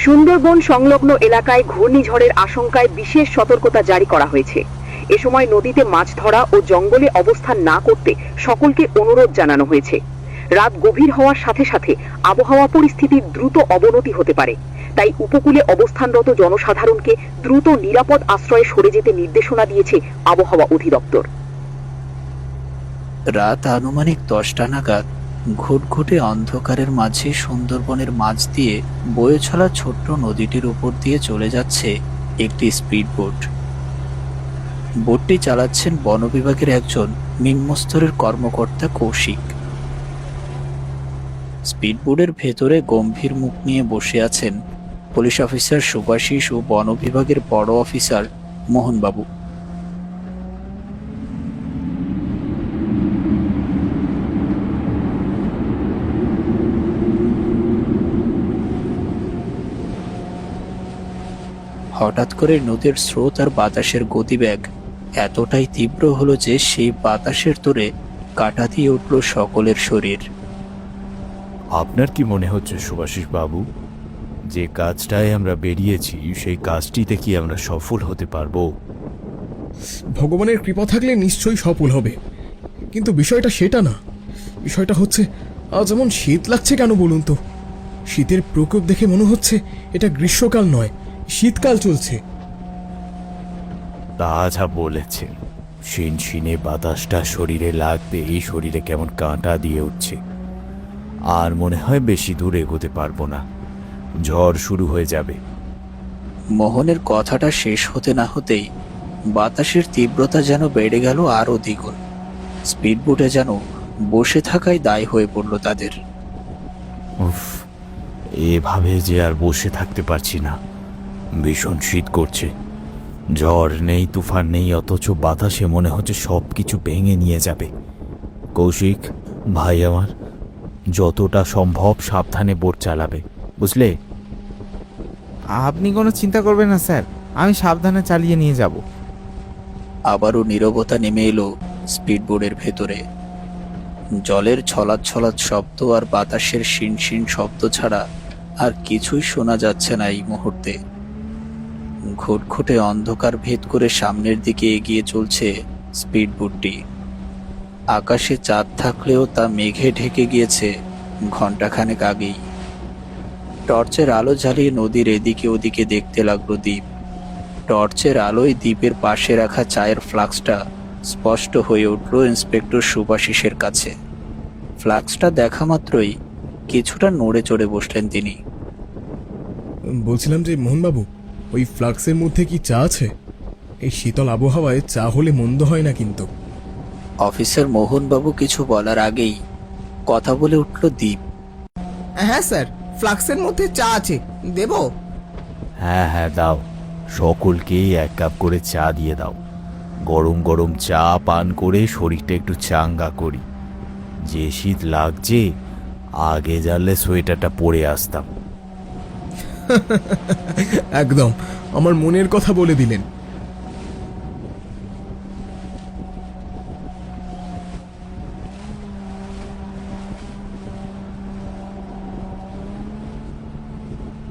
সুন্দরবন সংলগ্ন এলাকায় ঘূর্ণিঝড়ের আশঙ্কায় বিশেষ সতর্কতা জারি করা হয়েছে। এ সময় নদীতে মাছ ধরা ও জঙ্গলে অবস্থান না করতে সকলকে অনুরোধ জানানো হয়েছে। রাত গভীর হওয়ার সাথে সাথে আবহাওয়া পরিস্থিতির দ্রুত অবনতি হতে পারে, তাই উপকূলে অবস্থানরত জনসাধারণকে দ্রুত নিরাপদ আশ্রয়ে সরে যেতে নির্দেশনা দিয়েছে আবহাওয়া অধিদপ্তর। রাত আনুমানিক 10টা নাগাদ ঘুটঘুটে অন্ধকারের মাঝে সুন্দরবনের মাঝ দিয়ে বয়ে চলা ছোট্ট নদীটির উপর দিয়ে চলে যাচ্ছে একটি স্পিড বোট। বোটটি চালাচ্ছেন বন বিভাগের একজন নিম্নস্তরের কর্মকর্তা কৌশিক। স্পিড বোটের ভেতরে গম্ভীর মুখ নিয়ে বসে আছেন পুলিশ অফিসার সুভাষিস ও বন বিভাগের বড় অফিসার মোহনবাবু। হঠাৎ করে নদীর স্রোত আর বাতাসের গতিবেগ এতটাই তীব্র হলো যে সেই বাতাসের তোড়ে কাঁটা দিয়ে উঠল সকলের শরীর। আপনার কি মনে হচ্ছে সুভাষিস বাবু, যে কাজটায় আমরা বেরিয়েছি সেই কাজটিতে কি আমরা সফল হতে পারবো? ভগবানের কৃপা থাকলে নিশ্চয়ই সফল হবে, কিন্তু বিষয়টা সেটা না। বিষয়টা হচ্ছে আজ যেমন শীত লাগছে কেন বলুন তো? শীতের প্রকোপ দেখে মনে হচ্ছে এটা গ্রীষ্মকাল নয়, শীতকাল চলছে। তা যা বলেছেন, শিনশিনে বাতাসটা শরীরে লাগবে, এই শরীরে কেমন কাঁটা দিয়ে উঠছে। আর মনে হয় বেশি দূর এগোতে পারবো না, ঝড় শুরু হয়ে যাবে। মোহনের কথাটা শেষ হতে না হতেই বাতাসের তীব্রতা যেন বেড়ে গেল আরো দ্বিগুণ। স্পিড বোটে যেন বসে থাকাই দায় হয়ে পড়ল তাদের। উফ, এভাবে যে আর বসে থাকতে পারছি না। ভীষণ শীত করছে, ঝড় নেই, তুফান নেই, অথচ বাতাসে মনে হচ্ছে সব কিছু ভেঙে নিয়ে যাবে। কৌশিক ভাই আমার, যতটা সম্ভব সাবধানে বোট চালাবে, বুঝলে? আপনি কোনো চিন্তা করবেন না স্যার, আমি সাবধানে চালিয়ে নিয়ে যাব। আবারও নীরবতা নেমে এলো স্পিড বোটের ভেতরে। জলের ছলাৎ ছলাৎ শব্দ আর বাতাসের শিনশিন শব্দ ছাড়া আর কিছুই শোনা যাচ্ছে না এই মুহূর্তে। ঘুটঘুটে অন্ধকার ভেদ করে সামনের দিকে এগিয়ে চলছে স্পিড বোটটি। আকাশে চাঁদ থাকলেও তা মেঘে ঢেকে গিয়েছে ঘণ্টাখানেক আগেই। টর্চের আলো জ্বালিয়ে নদীর এদিকে ওদিকে দেখতে লাগলো দ্বীপ। টর্চের আলোয় দ্বীপের পাশে রাখা চায়ের ফ্লাক্সটা স্পষ্ট হয়ে উঠল ইন্সপেক্টর সুভাষিসের কাছে। ফ্লাক্সটা দেখা মাত্রই কিছুটা নড়ে চড়ে বসলেন তিনি। বলছিলাম যে মোহনবাবু, ওই ফ্লাক্সের মধ্যে কি চা আছে? এই শীতল আবহাওয়ায় চা হলে মন্দ হয় না কিন্তু। অফিসার মোহনবাবু কিছু বলার আগেই কথা বলে উঠল দ্বীপ। হ্যাঁ স্যার, ফ্লাক্সের মধ্যে চা আছে, দেব? হ্যাঁ হ্যাঁ দাও, সকলকেই 1 কাপ করে চা দিয়ে দাও। গরম গরম চা পান করে শরীরটা একটু চাঙ্গা করি। যে শীত লাগছে, আগে জানলে সোয়েটারটা পরে আসতাম। একদম আমার মনের কথা বলে দিলেন।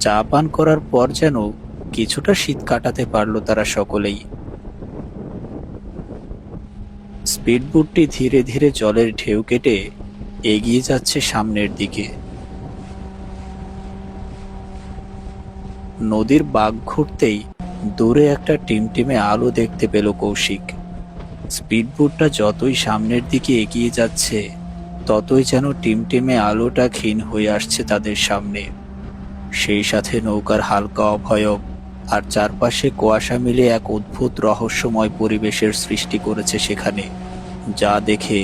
চা পান করার পর যেন কিছুটা শীত কাটাতে পারলো তারা সকলেই। স্পিড বোটটি ধীরে ধীরে জলের ঢেউ কেটে এগিয়ে যাচ্ছে সামনের দিকে। নদীর বাঁক ঘুরতেই দূরে একটা টিমটিমে আলো দেখতে পেল কৌশিক। স্পিড বোটটা যতই সামনের দিকে এগিয়ে যাচ্ছে, ততই যেন টিমটিমে আলোটা ক্ষীণ হয়ে আসছে তাদের সামনে। সেই সাথে নৌকার হালকা অভয়ব আর চারপাশে কুয়াশা মিলে এক অদ্ভুত রহস্যময় পরিবেশের সৃষ্টি করেছে সেখানে, যা দেখে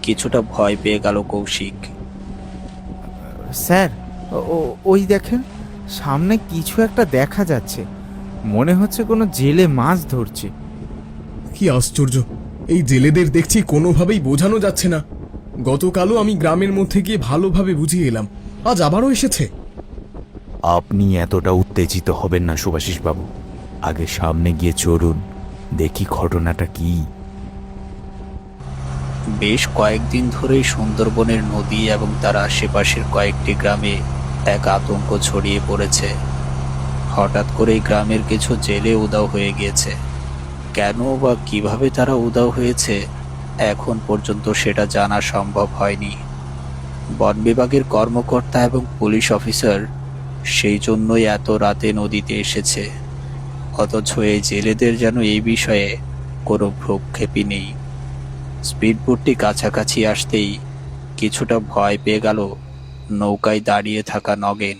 কিছুটা ভয় পেয়ে গেল কৌশিক। স্যার, ওই দেখেন, সামনে কিছু একটা দেখা যাচ্ছে, মনে হচ্ছে কোনো জেলে মাছ ধরছে। কি আশ্চর্য, এই জেলেদের দেখছি কোনোভাবেই বোঝানো যাচ্ছে না। গতকালও আমি গ্রামের মধ্যে গিয়ে ভালোভাবে বুঝিয়ে এলাম, আজ আবারও এসেছে। আপনি এতটা উত্তেজিত হবেন না সুভাষিস বাবু, আগে সামনে গিয়ে চড়ুন, দেখি ঘটনাটা কি। বেশ কয়েকদিন ধরেই সুন্দরবনের নদী এবং তার আশেপাশের কয়েকটি গ্রামে এক আতঙ্ক ছড়িয়ে পড়েছে। হঠাৎ করেই গ্রামের কিছু জেলে উধাও হয়ে গিয়েছে। কেন বা কিভাবে তারা উধাও হয়েছে এখন পর্যন্ত সেটা জানা সম্ভব হয়নি। বন বিভাগের কর্মকর্তা এবং পুলিশ অফিসার সেই জন্যই এত রাতে নদীতে এসেছে, অথচ এই জেলেদের যেন এই বিষয়ে কোনো ভ্রুক্ষেপই নেই। স্পিডবোটটি কাছাকাছি আসতেই কিছুটা ভয় পেয়ে গেল নৌকায় দাঁড়িয়ে থাকা নগেন।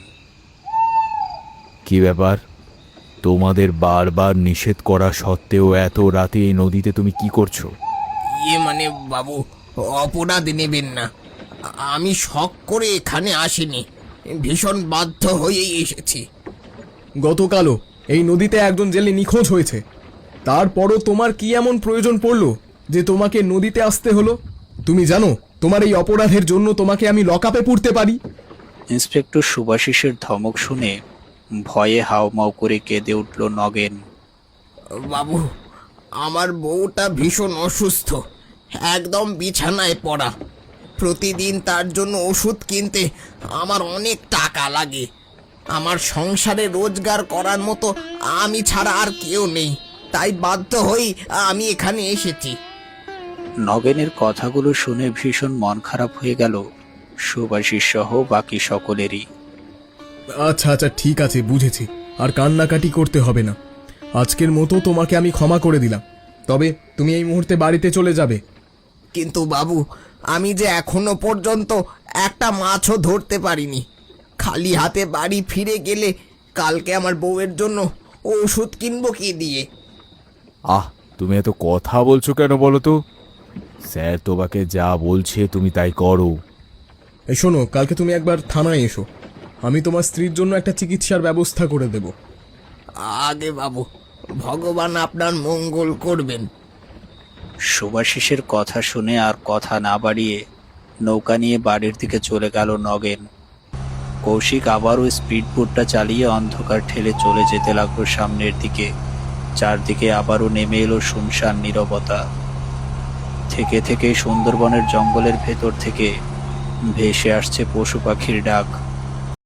কি ব্যাপার, তোমাদের বারবার নিষেধ করা সত্ত্বেও এত রাতে এই নদীতে তুমি কি করছো? মানে বাবু, অপরাধ নেবেন না। আমি শখ করে এখানে আসিনি, ভীষণ বাধ্য হয়েই এসেছি। গতকালও এই নদীতে একজন জেলে নিখোঁজ হয়েছে, তারপরও তোমার কি এমন প্রয়োজন পড়লো যে তোমাকে নদীতে আসতে হলো? তুমি জানো তোমার এই অপরাধের জন্য তোমাকে আমি লকআপে পুরতে পারি। ইন্সপেক্টর সুভাশিসের ধমক শুনে ভয়ে হাউমাউ করে কেঁদে উঠল নগেন। বাবু, আমার বউটা ভীষণ অসুস্থ, একদম বিছানায় পড়া। প্রতিদিন তার জন্য ওষুধ কিনতে আমার অনেক টাকা লাগে। আমার সংসারে রোজগার করার মতো আমি ছাড়া আর কেউ নেই, তাই বাধ্য হই আমি এখানে এসেছি। নগেনের কথাগুলো শুনে ভীষণ মন খারাপ হয়ে গেল সুভাষিস সহ বাকি সকলেরই। আচ্ছা আচ্ছা, ঠিক আছে, বুঝেছি। আর কান্নাকাটি করতে হবে না। আজকের মতো তোমাকে আমি ক্ষমা করে দিলাম। তবে তুমি এই মুহূর্তে বাড়িতে চলে যাবে। কিন্তু বাবু, আমি যে এখনো পর্যন্ত একটা মাছও ধরতে পারিনি। খালি হাতে বাড়ি ফিরে গেলে কালকে আমার বউয়ের জন্য ওষুধ কিনবো কি দিয়ে? তুমি এত কথা বলছো কেন বলো তো? স্যার তোমাকে যা বলছে তুমি তাই করো। এই শোনো, কালকে তুমি একবার থানায় এসো, আমি তোমার স্ত্রীর জন্য একটা চিকিৎসার ব্যবস্থা করে দেব। আগে বাবু, ভগবান আপনার মঙ্গল করবেন। সুভাশিসের কথা শুনে আর কথা না বাড়িয়ে নৌকা নিয়ে বাড়ির দিকে চলে গেল নগেন। কৌশিক আবারও স্পিডবোটটা চালিয়ে অন্ধকার ঠেলে চলে যেতে লাগলো সামনের দিকে। চারদিকে আবারও নেমে এলো শুনশান নীরবতা। থেকে থেকে সুন্দরবনের জঙ্গলের ভেতর থেকে ভেসে আসছে পশু পাখির ডাক।